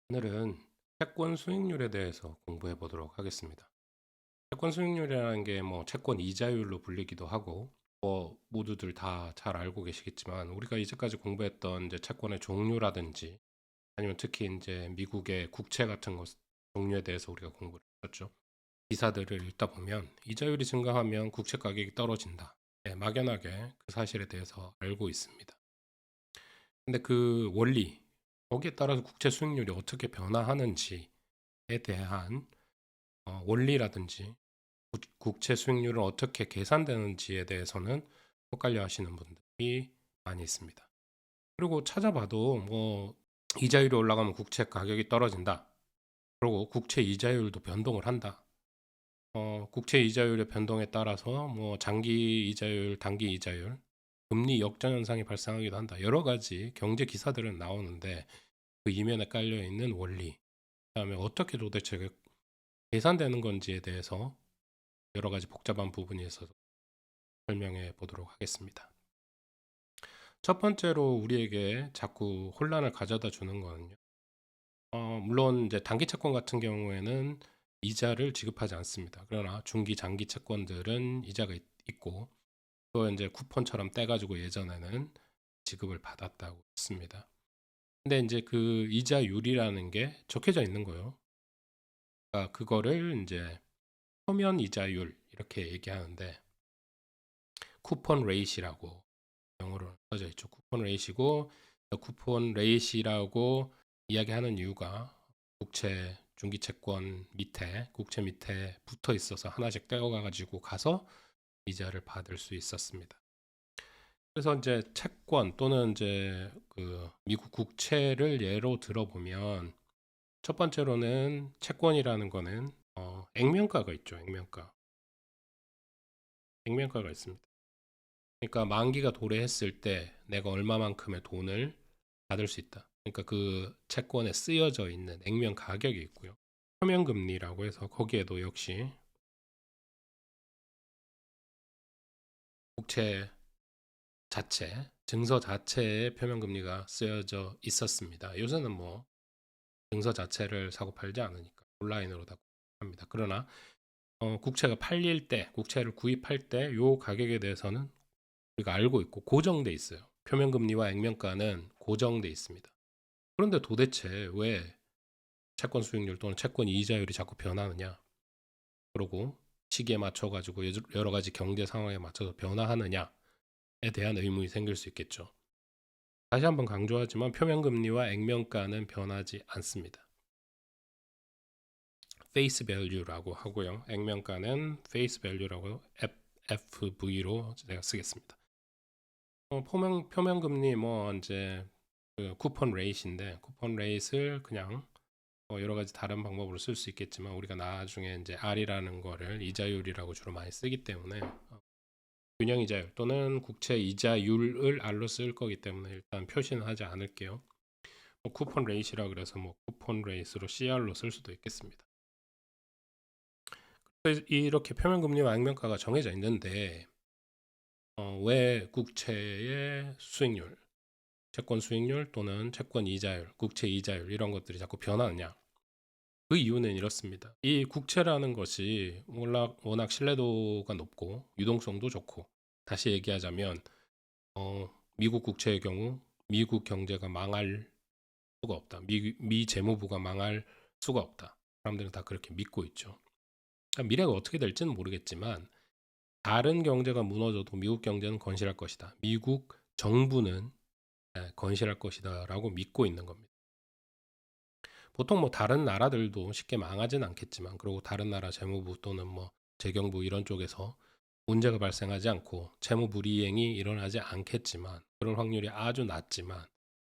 오늘은 채권 수익률에 대해서 공부해 보도록 하겠습니다. 채권 수익률이라는 게 채권 이자율로 불리기도 하고 모두들 다 잘 알고 계시겠지만 우리가 이제까지 공부했던 이제 채권의 종류라든지 아니면 특히 이제 미국의 국채 같은 것 종류에 대해서 우리가 공부를 했었죠. 기사들을 읽다 보면 이자율이 증가하면 국채 가격이 떨어진다. 네, 막연하게 그 사실에 대해서 알고 있습니다. 근데 그 원리, 거기에 따라서 국채 수익률이 어떻게 변화하는지에 대한 원리라든지 국채 수익률은 어떻게 계산되는지에 대해서는 헷갈려 하시는 분들이 많이 있습니다. 그리고 찾아봐도 이자율이 올라가면 국채 가격이 떨어진다. 그리고 국채 이자율도 변동을 한다. 국채 이자율의 변동에 따라서 장기 이자율, 단기 이자율, 금리 역전 현상이 발생하기도 한다. 여러 가지 경제 기사들은 나오는데 그 이면에 깔려 있는 원리, 그다음에 어떻게 도대체 계산되는 건지에 대해서 여러 가지 복잡한 부분이 있어서 설명해 보도록 하겠습니다. 첫 번째로 우리에게 자꾸 혼란을 가져다 주는 거는요. 물론 이제 단기 채권 같은 경우에는 이자를 지급하지 않습니다. 그러나 중기, 장기 채권들은 이자가 있고 또 이제 쿠폰처럼 떼가지고 예전에는 지급을 받았다고 했습니다. 근데 이제 그 이자율이라는 게 적혀져 있는 거예요. 그러니까 그거를 이제 표면 이자율 이렇게 얘기하는데 쿠폰 레이시라고 영어로 써져 있죠. 쿠폰 레이시고 쿠폰 레이시라고 이야기하는 이유가 국채 중기 채권 밑에 국채 밑에 붙어 있어서 하나씩 떼어가 가지고 가서 이자를 받을 수 있었습니다. 그래서 이제 채권 또는 이제 그 미국 국채를 예로 들어보면 첫 번째로는 채권이라는 거는 액면가가 있죠. 액면가가 있습니다. 그러니까 만기가 도래했을 때 내가 얼마만큼의 돈을 받을 수 있다. 그러니까 그 채권에 쓰여져 있는 액면 가격이 있고요. 표면금리라고 해서 거기에도 역시 국채 자체, 증서 자체에 표면금리가 쓰여져 있었습니다. 요새는 증서 자체를 사고 팔지 않으니까 온라인으로 다 합니다. 그러나 국채가 팔릴 때, 국채를 구입할 때 요 가격에 대해서는 우리가 알고 있고 고정돼 있어요. 표면금리와 액면가는 고정돼 있습니다. 그런데 도대체 왜 채권 수익률 또는 채권 이자율이 자꾸 변하느냐? 그리고 시기에 맞춰 가지고 여러 가지 경제 상황에 맞춰서 변화하느냐에 대한 의문이 생길 수 있겠죠. 다시 한번 강조하지만 표면금리와 액면가는 변하지 않습니다. 페이스 밸류라고 하고요. 액면가는 페이스 밸류라고 FV로 제가 쓰겠습니다. 표면금리 이제 그 쿠폰 레이트인데 쿠폰 레이트를 그냥 여러 가지 다른 방법으로 쓸 수 있겠지만 우리가 나중에 이제 R이라는 거를 이자율이라고 주로 많이 쓰기 때문에 균형 이자율 또는 국채 이자율을 R로 쓸 거기 때문에 일단 표시는 하지 않을게요. 쿠폰 레이시라 그래서 쿠폰 레이스로 CR로 쓸 수도 있겠습니다. 그래서 이렇게 표면금리와 액면가가 정해져 있는데 왜 국채의 수익률, 채권 수익률 또는 채권 이자율, 국채 이자율 이런 것들이 자꾸 변하느냐? 그 이유는 이렇습니다. 이 국채라는 것이 워낙 신뢰도가 높고 유동성도 좋고 다시 얘기하자면 미국 국채의 경우 미국 경제가 망할 수가 없다. 미 재무부가 망할 수가 없다. 사람들은 다 그렇게 믿고 있죠. 그러니까 미래가 어떻게 될지는 모르겠지만 다른 경제가 무너져도 미국 경제는 건실할 것이다. 미국 정부는 건실할 것이다라고 믿고 있는 겁니다. 보통 다른 나라들도 쉽게 망하진 않겠지만 그리고 다른 나라 재무부 또는 재경부 이런 쪽에서 문제가 발생하지 않고 채무 불이행이 일어나지 않겠지만 그럴 확률이 아주 낮지만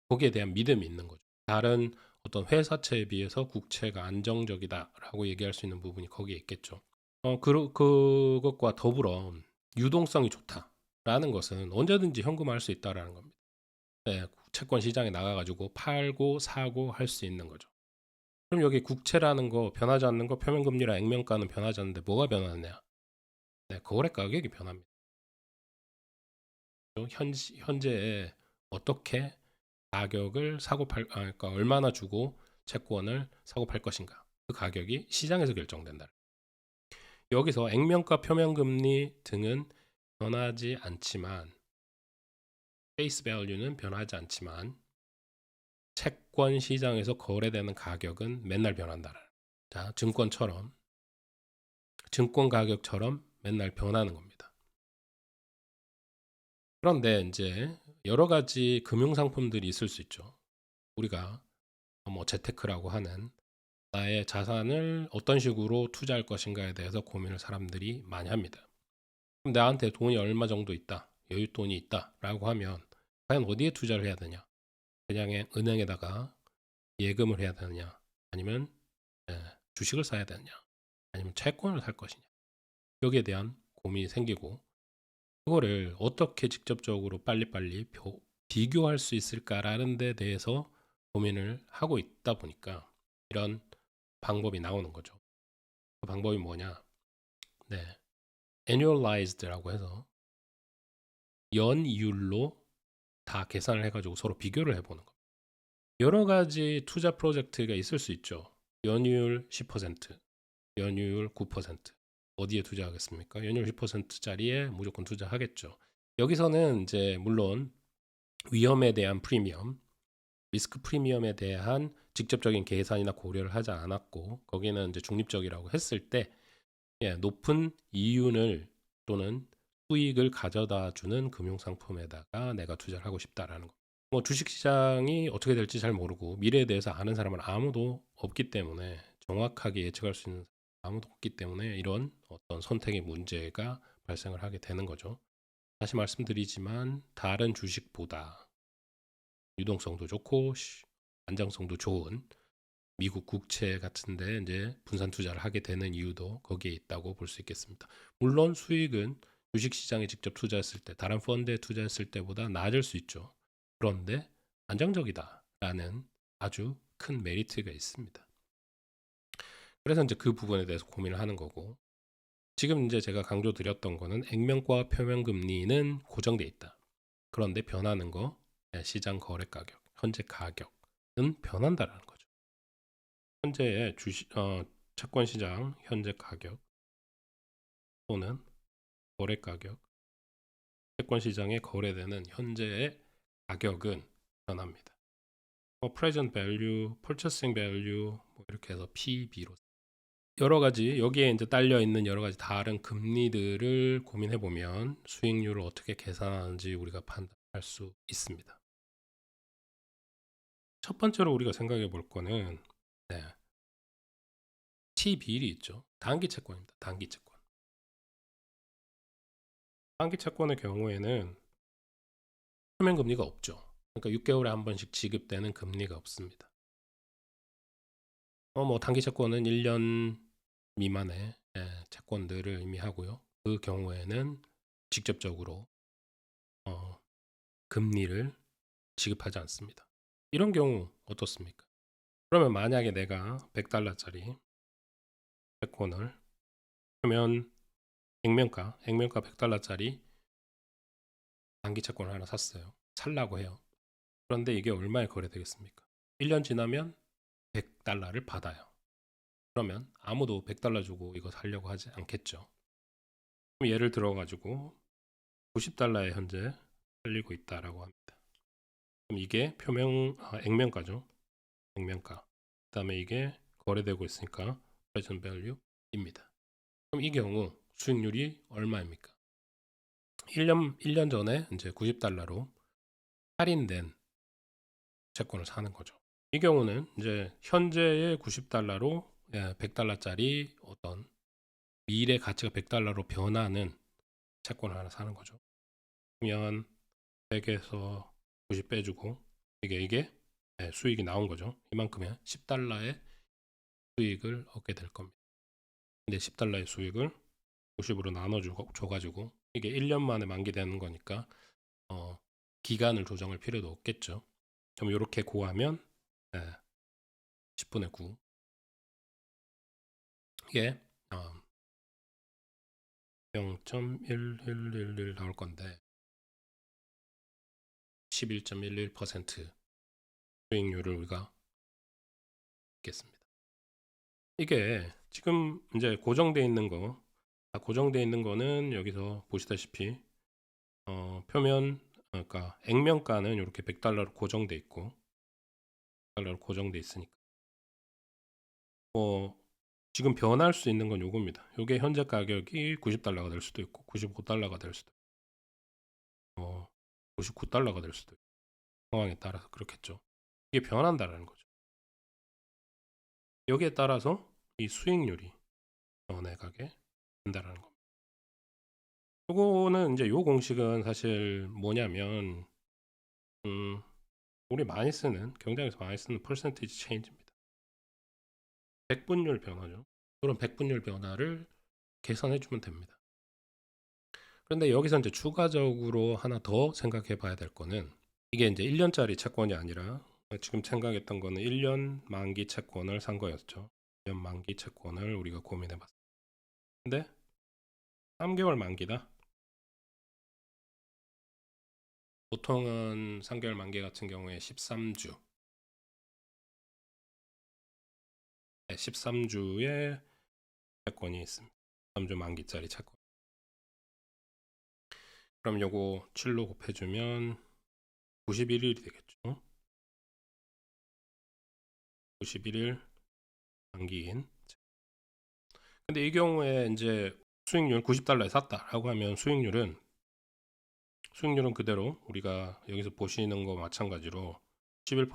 거기에 대한 믿음이 있는 거죠. 다른 어떤 회사채에 비해서 국채가 안정적이다라고 얘기할 수 있는 부분이 거기에 있겠죠. 그것과 더불어 유동성이 좋다라는 것은 언제든지 현금화할 수 있다라는 겁니다. 네, 채권 시장에 나가가지고 팔고 사고 할 수 있는 거죠. 그럼 여기 국채라는 거 변하지 않는 거 표면금리랑 액면가는 변하지 않는데 뭐가 변하느냐? 네, 거래 가격이 변합니다. 현재에 어떻게 가격을 그러니까 얼마나 주고 채권을 사고 팔 것인가, 그 가격이 시장에서 결정된다. 여기서 액면가, 표면금리 등은 변하지 않지만, 페이스 밸류는 변하지 않지만 채권 시장에서 거래되는 가격은 맨날 변한다. 자, 증권 가격처럼 맨날 변하는 겁니다. 그런데 이제 여러 가지 금융 상품들이 있을 수 있죠. 우리가 뭐 재테크라고 하는, 나의 자산을 어떤 식으로 투자할 것인가에 대해서 고민을 사람들이 많이 합니다. 그럼 나한테 돈이 얼마 정도 있다, 여윳돈이 있다라고 하면 과연 어디에 투자를 해야 되냐? 그냥 은행에다가 예금을 해야 되느냐, 아니면 주식을 사야 되느냐, 아니면 채권을 살 것이냐, 여기에 대한 고민이 생기고, 그거를 어떻게 직접적으로 빨리빨리 비교할 수 있을까라는 데 대해서 고민을 하고 있다 보니까 이런 방법이 나오는 거죠. 그 방법이 뭐냐? 네, annualized라고 해서 연이율로 다 계산을 해가지고 서로 비교를 해보는 겁니다. 여러 가지 투자 프로젝트가 있을 수 있죠. 연이율 10%, 연이율 9%. 어디에 투자하겠습니까? 연이율 10%짜리에 무조건 투자하겠죠. 여기서는 이제 물론 위험에 대한 프리미엄, 리스크 프리미엄에 대한 직접적인 계산이나 고려를 하지 않았고, 거기는 이제 중립적이라고 했을 때 높은 이윤을 또는 수익을 가져다 주는 금융상품에다가 내가 투자를 하고 싶다라는 거. 뭐 주식시장이 어떻게 될지 잘 모르고 미래에 대해서 아는 사람은 아무도 없기 때문에, 정확하게 예측할 수 있는 아무도 없기 때문에 이런 어떤 선택의 문제가 발생을 하게 되는 거죠. 다시 말씀드리지만 다른 주식보다 유동성도 좋고 안정성도 좋은 미국 국채 같은데 이제 분산 투자를 하게 되는 이유도 거기에 있다고 볼 수 있겠습니다. 물론 수익은 주식시장에 직접 투자했을 때, 다른 펀드에 투자했을 때보다 낮을 수 있죠. 그런데 안정적이다라는 아주 큰 메리트가 있습니다. 그래서 이제 그 부분에 대해서 고민을 하는 거고, 지금 이제 제가 강조드렸던 거는 액면과 표면금리는 고정돼 있다. 그런데 변하는 거, 시장 거래 가격, 현재 가격은 변한다라는 거죠. 현재의 채권 시장 현재 가격 또는 거래 가격, 채권 시장에 거래되는 현재의 가격은 변합니다. present value, purchasing value 뭐 이렇게 해서 PB로 여러 가지, 여기에 이제 딸려 있는 여러 가지 다른 금리들을 고민해 보면 수익률을 어떻게 계산하는지 우리가 판단할 수 있습니다. 첫 번째로 우리가 생각해 볼 거는 T비율이 있죠. 단기 채권입니다. 단기 채권. 단기 채권의 경우에는 표면 금리가 없죠. 그러니까 6개월에 한 번씩 지급되는 금리가 없습니다. 뭐 단기 채권은 1년 미만의 채권들을 의미하고요. 그 경우에는 직접적으로 금리를 지급하지 않습니다. 이런 경우 어떻습니까? 그러면 만약에 내가 $100짜리 채권을 표면 액면가 $100짜리 단기 채권을 하나 샀어요. 살라고 해요. 그런데 이게 얼마에 거래되겠습니까? 1년 지나면 $100를 받아요. 그러면 아무도 $100 주고 이거 사려고 하지 않겠죠. 그럼 예를 들어 가지고 $90에 현재 팔리고 있다라고 합니다. 그럼 이게 액면가죠. 액면가. 그다음에 이게 거래되고 있으니까 present value입니다. 그럼 이 경우 수익률이 얼마입니까? 1년 전에 이제 $90로 할인된 채권을 사는 거죠. 이 경우는 이제 현재의 $90로 $100짜리 어떤 미래 가치가 $100로 변하는 채권을 하나 사는 거죠. 그러면 100에서 90 빼주고 이게 수익이 나온 거죠. 이만큼의 $10의 수익을 얻게 될 겁니다. 근데 $10의 수익을 90으로 나눠줘가지고 이게 1년 만에 만기되는 거니까 기간을 조정할 필요도 없겠죠. 그럼 이렇게 구하면 10분의 9 이게 0.1111 나올 건데 11.11% 수익률을 우리가 아시겠습니다. 이게 지금 이제 고정되어 있는 거, 고정되어 있는 거는 여기서 보시다시피 표면, 그러니까 액면가는 이렇게 $100로 고정돼 있고, $100로 고정돼 있으니까 지금 변할 수 있는 건 요겁니다. 요게 현재 가격이 $90가 될 수도 있고 $95가 될 수도 있고 $99가 될 수도 있고 상황에 따라서 그렇겠죠. 이게 변한다라는 거죠. 여기에 따라서 이 수익률이 변해가게 된다라는 겁니다. 요거는 이제 요 공식은 사실 뭐냐면 우리 많이 쓰는, 경장에서 많이 쓰는 퍼센티지 체인지입니다. 백분율 변화죠. 그런 백분율 변화를 계산해 주면 됩니다. 그런데 여기서 이제 추가적으로 하나 더 생각해 봐야 될 거는, 이게 이제 1년짜리 채권이 아니라 지금 생각했던 거는 1년 만기 채권을 산 거였죠. 1년 만기 채권을 우리가 고민해 봤어요. 근데 3개월 만기다. 보통은 3개월 만기 같은 경우에 13주. 13주의 채권이 있습니다. 13주 만기짜리 채권. 그럼 요거 7로 곱해주면 91일이 되겠죠. 91일 만기인. 근데 이 경우에 이제 수익률 $90에 샀다라고 하면 수익률은 그대로 우리가 여기서 보시는 거 마찬가지로 11%,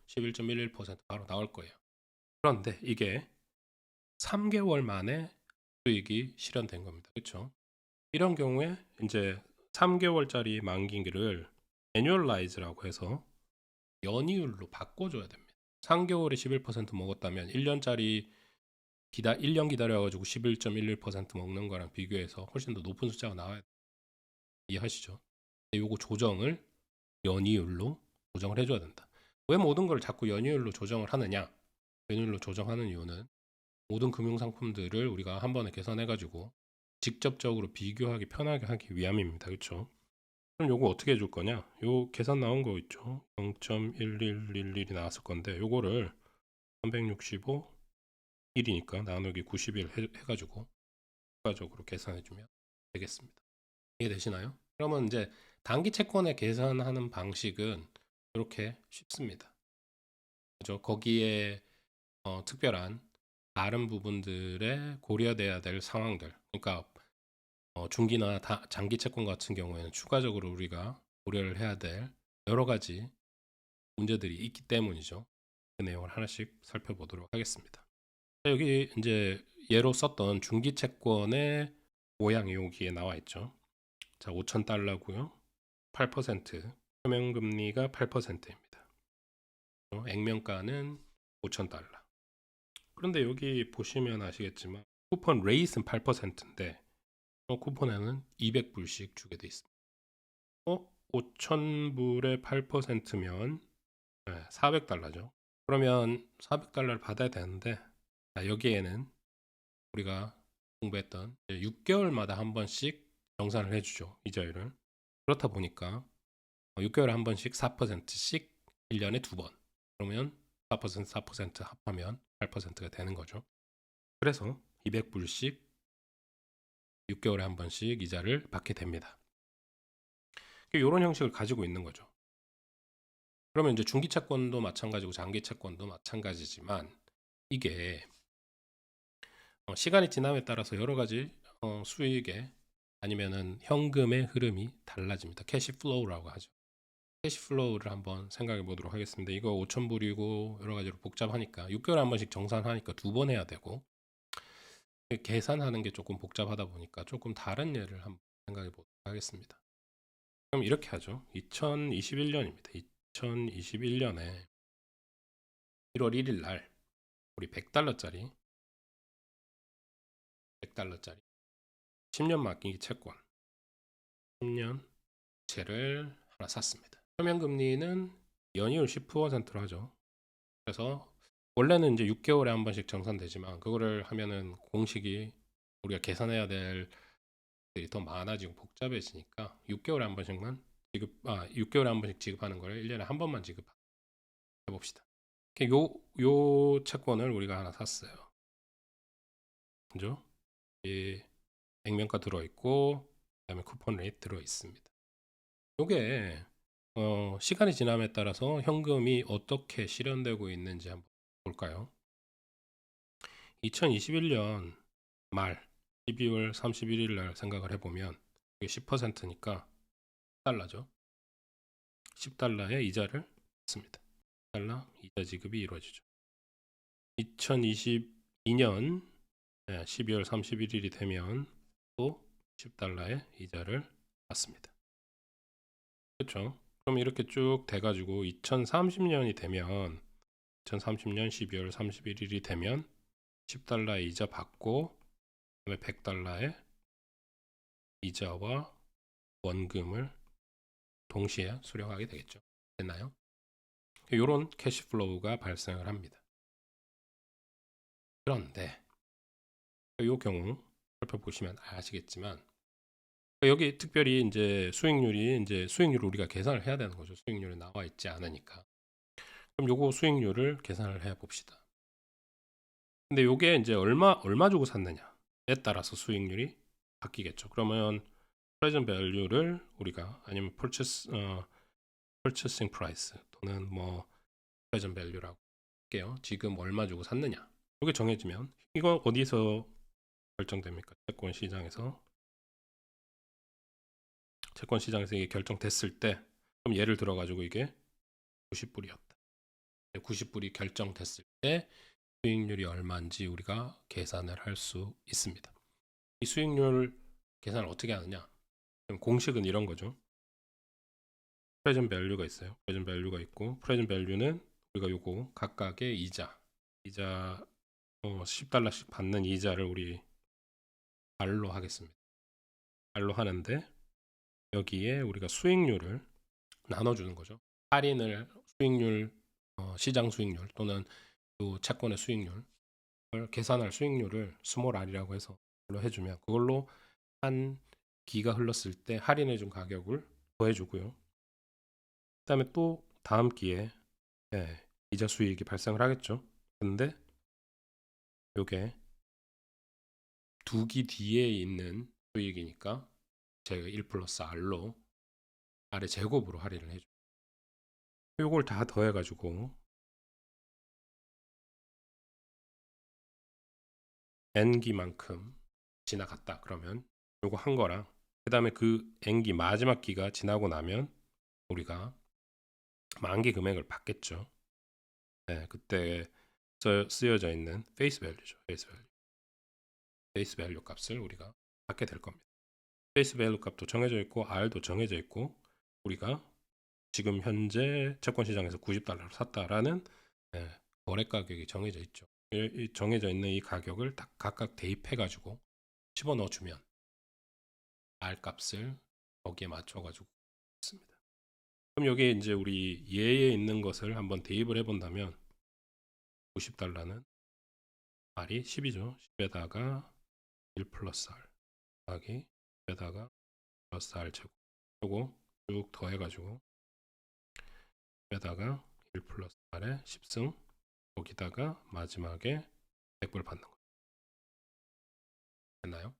11.11% 바로 나올 거예요. 그런데 이게 3개월 만에 수익이 실현된 겁니다. 그렇죠? 이런 경우에 이제 3개월짜리 만기를 애뉴얼라이즈라고 해서 연이율로 바꿔줘야 됩니다. 3개월에 11% 먹었다면 1년짜리 1년 기다려가지고 11.11% 먹는 거랑 비교해서 훨씬 더 높은 숫자가 나와야 돼요. 이해하시죠? 요거 조정을 연이율로 조정을 해줘야 된다. 왜 모든 걸 자꾸 연이율로 조정을 하느냐? 연이율로 조정하는 이유는 모든 금융상품들을 우리가 한 번에 계산해가지고 직접적으로 비교하기 편하게 하기 위함입니다. 그렇죠? 그럼 요거 어떻게 해줄 거냐? 요 계산 나온 거 있죠? 0.1111이 나왔을 건데 요거를 365 1이니까 나누기 91 해가지고 추가적으로 계산해주면 되겠습니다. 이해되시나요? 그러면 이제 단기 채권에 계산하는 방식은 이렇게 쉽습니다. 그죠? 거기에 특별한 다른 부분들에 고려돼야 될 상황들, 그러니까 중기나 장기 채권 같은 경우에는 추가적으로 우리가 고려를 해야 될 여러 가지 문제들이 있기 때문이죠. 그 내용을 하나씩 살펴보도록 하겠습니다. 여기 이제 예로 썼던 중기 채권의 모양이 여기에 나와 있죠. 자, $5,000고요. 8%, 표면금리가 8%입니다. 액면가는 $5,000. 그런데 여기 보시면 아시겠지만 쿠폰 레이트는 8%인데 쿠폰에는 200불씩 주게 돼 있습니다. 5,000불에 8%면 $400죠. 그러면 $400를 받아야 되는데 여기에는 우리가 공부했던 6개월마다 한 번씩 정산을 해주죠. 이자율을. 그렇다 보니까 6개월에 한 번씩 4%씩 1년에 2번. 그러면 4% 합하면 8%가 되는 거죠. 그래서 200불씩 6개월에 한 번씩 이자를 받게 됩니다. 이런 형식을 가지고 있는 거죠. 그러면 이제 중기채권도 마찬가지고 장기채권도 마찬가지지만 이게 시간이 지남에 따라서 여러 가지 수익의 아니면은 현금의 흐름이 달라집니다. 캐시 플로우라고 하죠. 캐시 플로우를 한번 생각해 보도록 하겠습니다. 이거 5,000불이고 여러 가지로 복잡하니까 6개월에 한 번씩 정산하니까 2번 해야 되고 계산하는 게 조금 복잡하다 보니까 조금 다른 예를 한번 생각해 보도록 하겠습니다. 그럼 이렇게 하죠. 2021년입니다. 2021년에 1월 1일 날 우리 $100짜리 10년 만기 채권 10년 채를 하나 샀습니다. 표면금리는 연이율 10%로 하죠. 그래서 원래는 이제 6개월에 한 번씩 정산되지만 그거를 하면은 공식이 우리가 계산해야 될 일이 더 많아지고 복잡해지니까 6개월에 한 번씩만 6개월에 한 번씩 지급하는 거를 1년에 한 번만 지급해 봅시다. 요 채권을 우리가 하나 샀어요. 그죠? 이 액면가 들어있고 그다음에 쿠폰 레이트 들어있습니다. 요게 시간이 지남에 따라서 현금이 어떻게 실현되고 있는지 한번 볼까요? 2021년 말 12월 31일 날 생각을 해보면 이게 10%니까 10달러죠. 10달러의 이자를 받습니다. 10달러 이자 지급이 이루어지죠. 2022년 12월 31일이 되면 또 10달러의 이자를 받습니다. 그렇죠? 그럼 이렇게 쭉 돼가지고 2030년이 되면 2030년 12월 31일이 되면 10달러의 이자 받고 그다음에 100달러의 이자와 원금을 동시에 수령하게 되겠죠. 됐나요? 이런 캐시플로우가 발생을 합니다. 그런데 이 경우 살펴보시면 아시겠지만 여기 특별히 이제 수익률을 우리가 계산을 해야 되는 거죠. 수익률이 나와 있지 않으니까. 그럼 요거 수익률을 계산을 해 봅시다. 근데 요게 이제 얼마 주고 샀느냐에 따라서 수익률이 바뀌겠죠. 그러면 present value를 우리가 아니면 purchasing price 또는 뭐 present value라고 할게요. 지금 얼마 주고 샀느냐. 이게 정해지면 이거 어디서 결정됩니까? 채권 시장에서 이게 결정됐을 때 그럼 예를 들어 가지고 이게 90불이었다. 90불이 결정됐을 때 수익률이 얼마인지 우리가 계산을 할 수 있습니다. 이 수익률 계산을 어떻게 하느냐? 공식은 이런 거죠. 프레젠트 밸류가 있어요. 프레젠트 밸류가 있고 프레젠트 밸류는 우리가 요거 각각의 이자 10달러씩 받는 이자를 우리 발로 하겠습니다. 발로 하는데 여기에 우리가 수익률을 나눠주는 거죠. 할인을 수익률, 시장 수익률 또는 또 채권의 수익률 계산할 수익률을 스몰 r이라고 해서 그걸로 해주면 그걸로 한 기가 흘렀을 때 할인해준 가격을 더해주고요. 그다음에 또 다음 기에 이자 수익이 발생을 하겠죠. 근데 요게 두 기 뒤에 있는 수익이니까 제가 1 플러스 R로 R의 제곱으로 할인을 해줘. 요걸 다 더해가지고 N기만큼 지나갔다 그러면 요거 한 거랑 그 다음에 그 N기 마지막 기가 지나고 나면 우리가 만기 금액을 받겠죠. 그때 쓰여져 있는 페이스 밸류죠. 페이스 밸류 값을 우리가 받게 될 겁니다. 페이스 밸류 값도 정해져 있고 R도 정해져 있고 우리가 지금 현재 채권 시장에서 90달러를 샀다라는 거래 가격이 정해져 있죠. 정해져 있는 이 가격을 각각 대입해 가지고 집어넣어 주면 R 값을 거기에 맞춰 가지고 있습니다. 그럼 여기에 이제 우리 예에 있는 것을 한번 대입을 해 본다면 90달러는 R이 10이죠. 10에다가 1 플러스 R 더하기 10에다가 플러스 R 제곱 요거 쭉 더해가지고 10에다가 1 플러스 R의 10승 거기다가 마지막에 100불 받는 거 됐나요?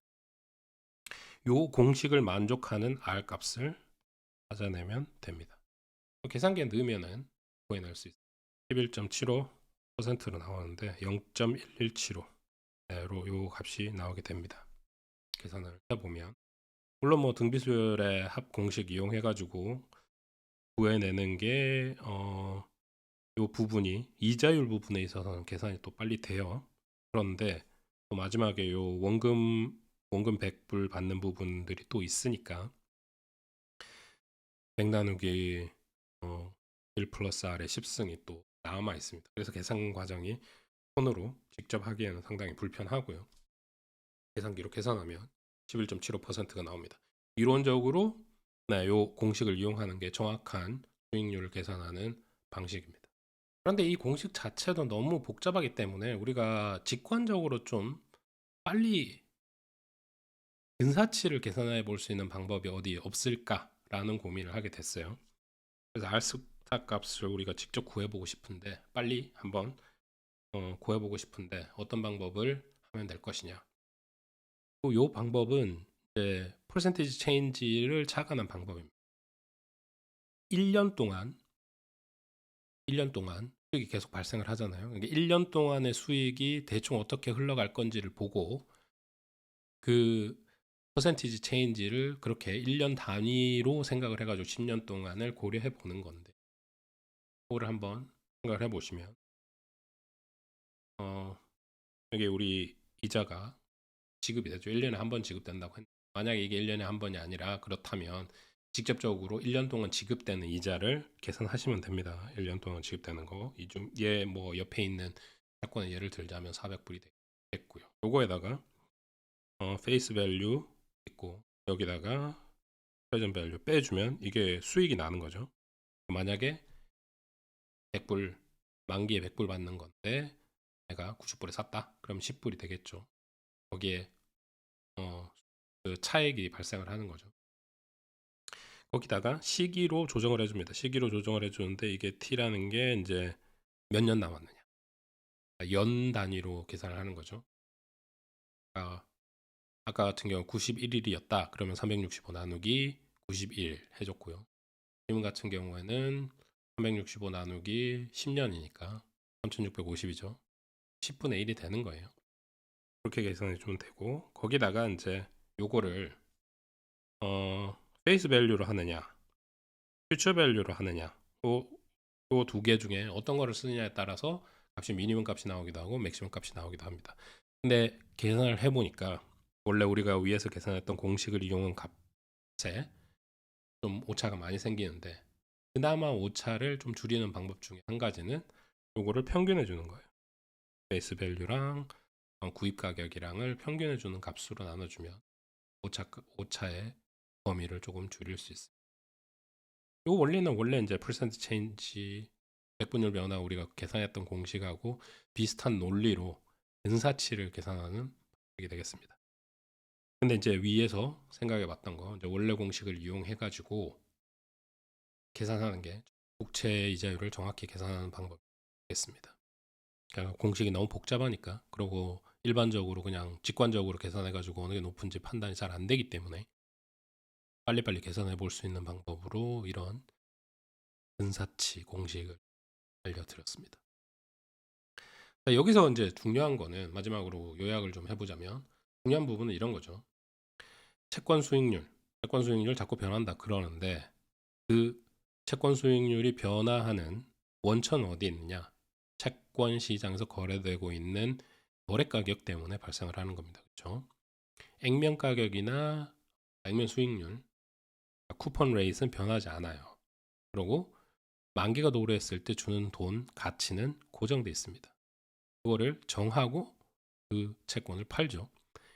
요 공식을 만족하는 R 값을 찾아내면 됩니다. 계산기에 넣으면은 구해낼 수 있어요. 11.75%로 나오는데 0.1175로 요 값이 나오게 됩니다. 계산을 해보면 물론 뭐 등비수열의 합 공식 이용해 가지고 구해내는 게 요 부분이 이자율 부분에 있어서는 계산이 또 빨리 돼요. 그런데 또 마지막에 요 원금 100불 받는 부분들이 또 있으니까 100 나누기 1 플러스 R의 10승이 또 남아 있습니다. 그래서 계산 과정이 손으로 직접 하기에는 상당히 불편하고요. 계산기로 계산하면 11.75%가 나옵니다. 이론적으로 요 공식을 이용하는 게 정확한 수익률을 계산하는 방식입니다. 그런데 이 공식 자체도 너무 복잡하기 때문에 우리가 직관적으로 좀 빨리 근사치를 계산해 볼 수 있는 방법이 어디 없을까라는 고민을 하게 됐어요. 그래서 베타 값을 우리가 직접 구해보고 싶은데 빨리 한번 구해보고 싶은데 어떤 방법을 하면 될 것이냐. 이 방법은 이제 퍼센티지 체인지를 착안한 방법입니다. 1년 동안 수익이 계속 발생을 하잖아요. 그러니까 1년 동안의 수익이 대충 어떻게 흘러갈 건지를 보고 그 퍼센티지 체인지를 그렇게 1년 단위로 생각을 해가지고 10년 동안을 고려해 보는 건데, 그거를 한번 생각을 해보시면 여기 우리 이자가 지급이 되죠. 1년에 한 번 지급된다고 했는데, 만약에 이게 1년에 한 번이 아니라 그렇다면 직접적으로 1년 동안 지급되는 이자를 계산하시면 됩니다. 1년 동안 지급되는 거. 얘 뭐 옆에 있는 채권의 예를 들자면 400불이 되겠고요. 요거에다가 페이스 밸류 있고 여기다가 프레젠 밸류 빼주면 이게 수익이 나는 거죠. 만약에 100불 만기에 100불 받는 건데 내가 90불에 샀다. 그럼 10불이 되겠죠. 거기에 그 차액이 발생을 하는 거죠. 거기다가 시기로 조정을 해줍니다. 시기로 조정을 해주는데 이게 T라는 게 이제 몇 년 남았느냐. 연 단위로 계산을 하는 거죠. 아까 같은 경우 91일이었다. 그러면 365 나누기 91 해줬고요. 지금 같은 경우에는 365 나누기 10년이니까 3650이죠. 10분의 1이 되는 거예요. 그렇게 계산해 주면 되고, 거기다가 이제 요거를 페이스 밸류로 하느냐 퓨처 밸류로 하느냐, 요 두 개 중에 어떤 거를 쓰느냐에 따라서 값이 미니멈 값이 나오기도 하고 맥시멈 값이 나오기도 합니다. 근데 계산을 해보니까 원래 우리가 위에서 계산했던 공식을 이용한 값에 좀 오차가 많이 생기는데, 그나마 오차를 좀 줄이는 방법 중에 한 가지는 요거를 평균해 주는 거예요. 베이스 밸류랑 구입 가격이랑을 평균해 주는 값으로 나눠주면 오차의 범위를 조금 줄일 수 있어요. 이 원리는 원래 이제 퍼센트 체인지 백분율 변화 우리가 계산했던 공식하고 비슷한 논리로 근사치를 계산하는 방식이 되겠습니다. 근데 이제 위에서 생각해 봤던 거, 이제 원래 공식을 이용해 가지고 계산하는 게 국채 이자율을 정확히 계산하는 방법이겠습니다. 그러니까 공식이 너무 복잡하니까, 그리고 일반적으로 그냥 직관적으로 계산해 가지고 어느 게 높은지 판단이 잘 안 되기 때문에 빨리빨리 계산해 볼 수 있는 방법으로 이런 근사치 공식을 알려드렸습니다. 여기서 이제 중요한 거는, 마지막으로 요약을 좀 해보자면 중요한 부분은 이런 거죠. 채권 수익률 자꾸 변한다 그러는데, 그 채권 수익률이 변화하는 원천은 어디 있느냐? 채권 시장에서 거래되고 있는 거래 가격 때문에 발생을 하는 겁니다. 그렇죠? 액면 가격이나 액면 수익률, 쿠폰 레이트는 변하지 않아요. 그리고 만기가 도래했을 때 주는 돈 가치는 고정돼 있습니다. 그거를 정하고 그 채권을 팔죠.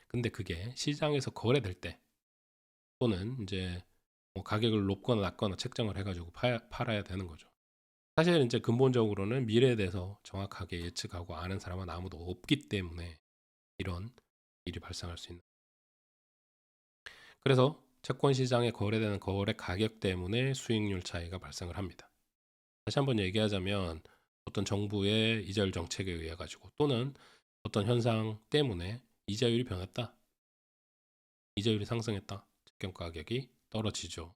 근데 그게 시장에서 거래될 때, 또는 이제 뭐 가격을 높거나 낮거나 책정을 해가지고 팔아야 되는 거죠. 사실 이제 근본적으로는 미래에 대해서 정확하게 예측하고 아는 사람은 아무도 없기 때문에 이런 일이 발생할 수 있는. 그래서 채권 시장에 거래되는 거래 가격 때문에 수익률 차이가 발생을 합니다. 다시 한번 얘기하자면 어떤 정부의 이자율 정책에 의해 가지고, 또는 어떤 현상 때문에 이자율이 변했다, 이자율이 상승했다, 채권 가격이 떨어지죠.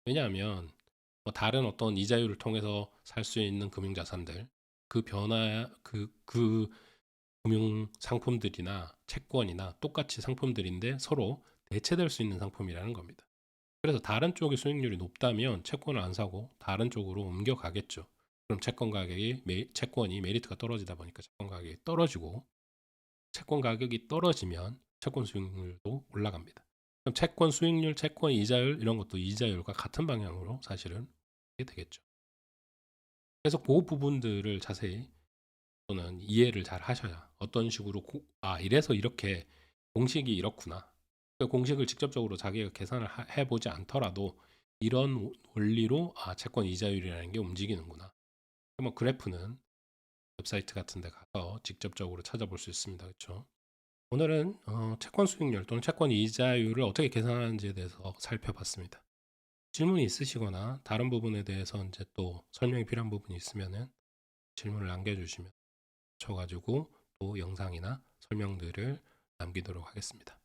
왜냐하면 뭐 다른 어떤 이자율을 통해서 살 수 있는 금융자산들, 그 변화, 그 금융 상품들이나 채권이나 똑같이 상품들인데 서로 대체될 수 있는 상품이라는 겁니다. 그래서 다른 쪽의 수익률이 높다면 채권을 안 사고 다른 쪽으로 옮겨가겠죠. 그럼 채권이 메리트가 떨어지다 보니까 채권 가격이 떨어지고, 채권 가격이 떨어지면 채권 수익률도 올라갑니다. 그럼 채권 수익률, 채권 이자율, 이런 것도 이자율과 같은 방향으로 사실은 하게 되겠죠. 그래서 그 부분들을 자세히 또는 이해를 잘 하셔야 어떤 식으로 이래서 이렇게 공식이 이렇구나. 그 공식을 직접적으로 자기가 계산을 해보지 않더라도 이런 원리로 채권 이자율이라는 게 움직이는구나. 뭐 그래프는 웹사이트 같은 데 가서 직접적으로 찾아볼 수 있습니다. 그렇죠? 오늘은 채권 수익률 또는 채권 이자율을 어떻게 계산하는지에 대해서 살펴봤습니다. 질문이 있으시거나 다른 부분에 대해서 이제 또 설명이 필요한 부분이 있으면은 질문을 남겨주시면 저 가지고 또 영상이나 설명들을 남기도록 하겠습니다.